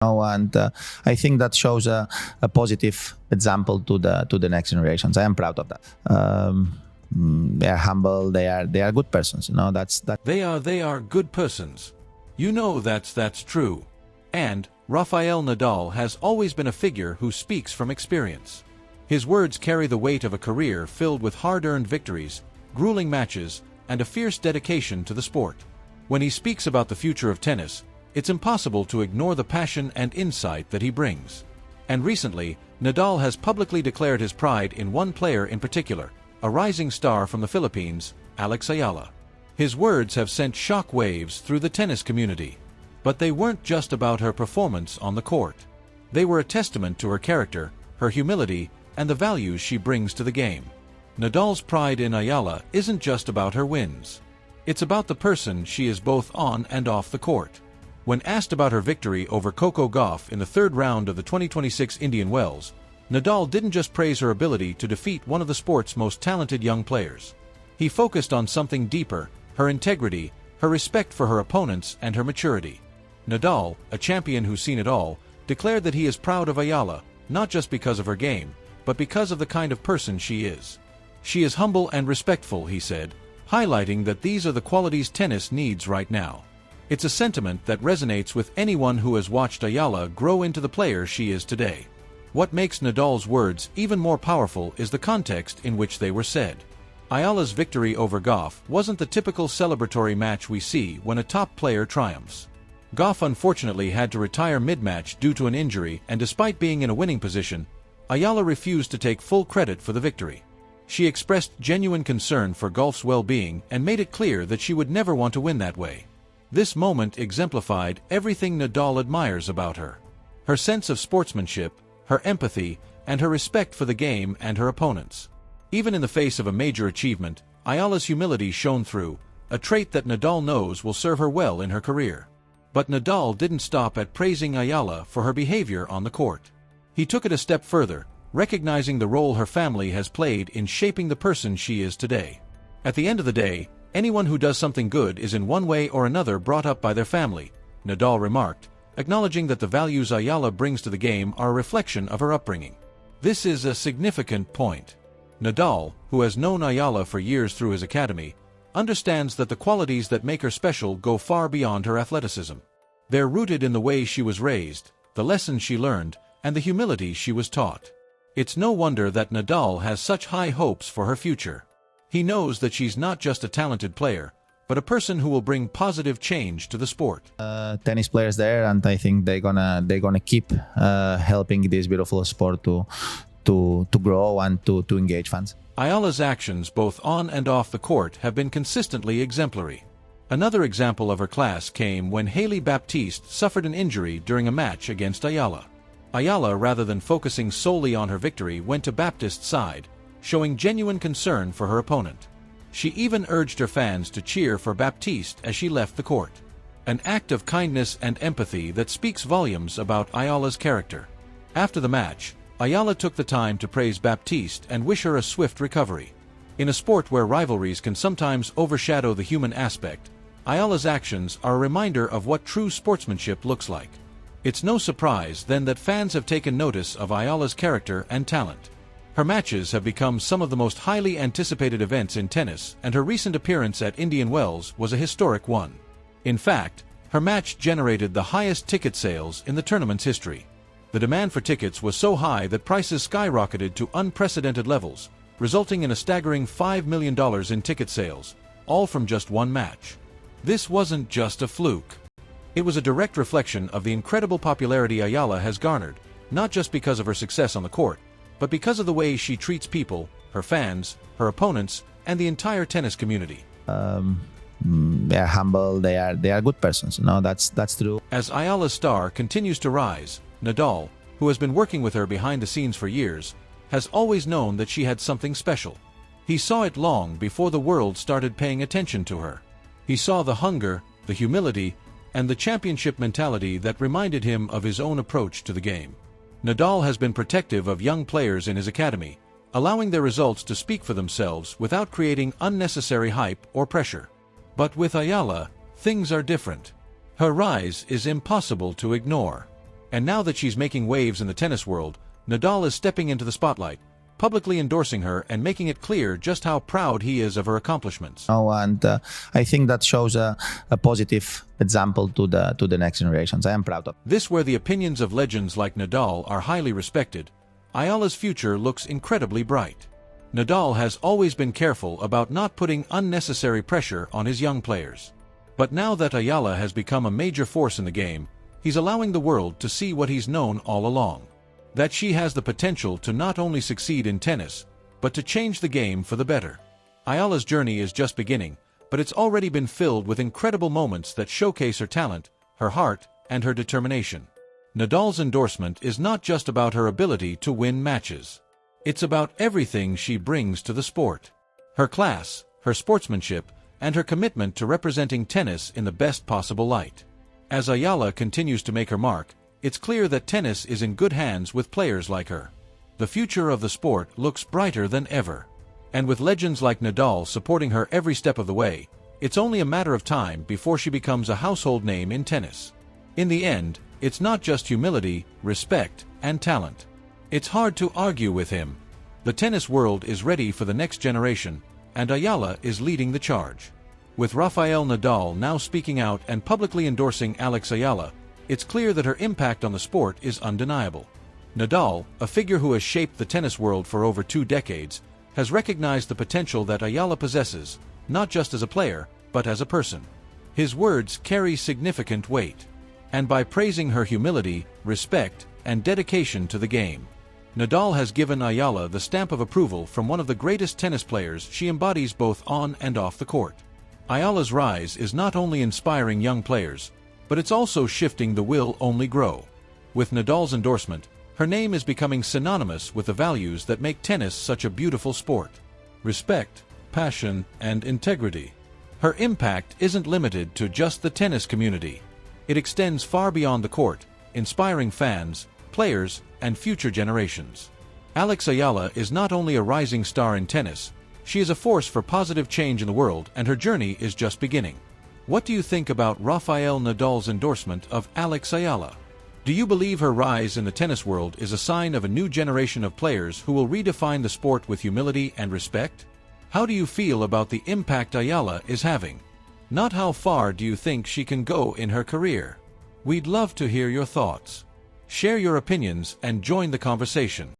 And I think that shows a positive example to the next generations. I am proud of that. They are humble. They are good persons. That's that. They are good persons. That's true. And Rafael Nadal has always been a figure who speaks from experience. His words carry the weight of a career filled with hard-earned victories, grueling matches, and a fierce dedication to the sport. When he speaks about the future of tennis, it's impossible to ignore the passion and insight that he brings. And recently, Nadal has publicly declared his pride in one player in particular, a rising star from the Philippines, Alex Eala. His words have sent shock waves through the tennis community. But they weren't just about her performance on the court. They were a testament to her character, her humility, and the values she brings to the game. Nadal's pride in Eala isn't just about her wins. It's about the person she is both on and off the court. When asked about her victory over Coco Gauff in the third round of the 2026 Indian Wells, Nadal didn't just praise her ability to defeat one of the sport's most talented young players. He focused on something deeper: her integrity, her respect for her opponents, and her maturity. Nadal, a champion who's seen it all, declared that he is proud of Eala, not just because of her game, but because of the kind of person she is. She is humble and respectful, he said, highlighting that these are the qualities tennis needs right now. It's a sentiment that resonates with anyone who has watched Eala grow into the player she is today. What makes Nadal's words even more powerful is the context in which they were said. Eala's victory over Gauff wasn't the typical celebratory match we see when a top player triumphs. Gauff unfortunately had to retire mid-match due to an injury, and despite being in a winning position, Eala refused to take full credit for the victory. She expressed genuine concern for Gauff's well-being and made it clear that she would never want to win that way. This moment exemplified everything Nadal admires about her: her sense of sportsmanship, her empathy, and her respect for the game and her opponents. Even in the face of a major achievement, Eala's humility shone through, a trait that Nadal knows will serve her well in her career. But Nadal didn't stop at praising Eala for her behavior on the court. He took it a step further, recognizing the role her family has played in shaping the person she is today. At the end of the day, anyone who does something good is in one way or another brought up by their family, Nadal remarked, acknowledging that the values Eala brings to the game are a reflection of her upbringing. This is a significant point. Nadal, who has known Eala for years through his academy, understands that the qualities that make her special go far beyond her athleticism. They're rooted in the way she was raised, the lessons she learned, and the humility she was taught. It's no wonder that Nadal has such high hopes for her future. He knows that she's not just a talented player, but a person who will bring positive change to the sport. Tennis players there, and I think they're gonna keep helping this beautiful sport to grow and to engage fans. Eala's actions both on and off the court have been consistently exemplary. Another example of her class came when Hailey Baptiste suffered an injury during a match against Eala. Eala, rather than focusing solely on her victory, went to Baptiste's side, showing genuine concern for her opponent. She even urged her fans to cheer for Baptiste as she left the court. An act of kindness and empathy that speaks volumes about Eala's character. After the match, Eala took the time to praise Baptiste and wish her a swift recovery. In a sport where rivalries can sometimes overshadow the human aspect, Eala's actions are a reminder of what true sportsmanship looks like. It's no surprise then that fans have taken notice of Eala's character and talent. Her matches have become some of the most highly anticipated events in tennis, and her recent appearance at Indian Wells was a historic one. In fact, her match generated the highest ticket sales in the tournament's history. The demand for tickets was so high that prices skyrocketed to unprecedented levels, resulting in a staggering $5 million in ticket sales, all from just one match. This wasn't just a fluke. It was a direct reflection of the incredible popularity Eala has garnered, not just because of her success on the court, but because of the way she treats people, her fans, her opponents, and the entire tennis community. They are humble. They are good persons. That's true. As Eala's star continues to rise, Nadal, who has been working with her behind the scenes for years, has always known that she had something special. He saw it long before the world started paying attention to her. He saw the hunger, the humility, and the championship mentality that reminded him of his own approach to the game. Nadal has been protective of young players in his academy, allowing their results to speak for themselves without creating unnecessary hype or pressure. But with Eala, things are different. Her rise is impossible to ignore. And now that she's making waves in the tennis world, Nadal is stepping into the spotlight, publicly endorsing her and making it clear just how proud he is of her accomplishments. And I think that shows a positive example to the next generations. I am proud of. This, where the opinions of legends like Nadal are highly respected, Eala's future looks incredibly bright. Nadal has always been careful about not putting unnecessary pressure on his young players. But now that Eala has become a major force in the game, he's allowing the world to see what he's known all along. That she has the potential to not only succeed in tennis, but to change the game for the better. Eala's journey is just beginning, but it's already been filled with incredible moments that showcase her talent, her heart, and her determination. Nadal's endorsement is not just about her ability to win matches. It's about everything she brings to the sport. Her class, her sportsmanship, and her commitment to representing tennis in the best possible light. As Eala continues to make her mark, it's clear that tennis is in good hands with players like her. The future of the sport looks brighter than ever. And with legends like Nadal supporting her every step of the way, it's only a matter of time before she becomes a household name in tennis. In the end, it's not just humility, respect, and talent. It's hard to argue with him. The tennis world is ready for the next generation, and Eala is leading the charge. With Rafael Nadal now speaking out and publicly endorsing Alex Eala, it's clear that her impact on the sport is undeniable. Nadal, a figure who has shaped the tennis world for over 2 decades, has recognized the potential that Eala possesses, not just as a player, but as a person. His words carry significant weight. And by praising her humility, respect, and dedication to the game, Nadal has given Eala the stamp of approval from one of the greatest tennis players she embodies both on and off the court. Eala's rise is not only inspiring young players, but it's also shifting the will only grow. With Nadal's endorsement, her name is becoming synonymous with the values that make tennis such a beautiful sport. Respect, passion, and integrity. Her impact isn't limited to just the tennis community. It extends far beyond the court, inspiring fans, players, and future generations. Alex Eala is not only a rising star in tennis, she is a force for positive change in the world, and her journey is just beginning. What do you think about Rafael Nadal's endorsement of Alex Eala? Do you believe her rise in the tennis world is a sign of a new generation of players who will redefine the sport with humility and respect? How do you feel about the impact Eala is having? Not how far do you think she can go in her career? We'd love to hear your thoughts. Share your opinions and join the conversation.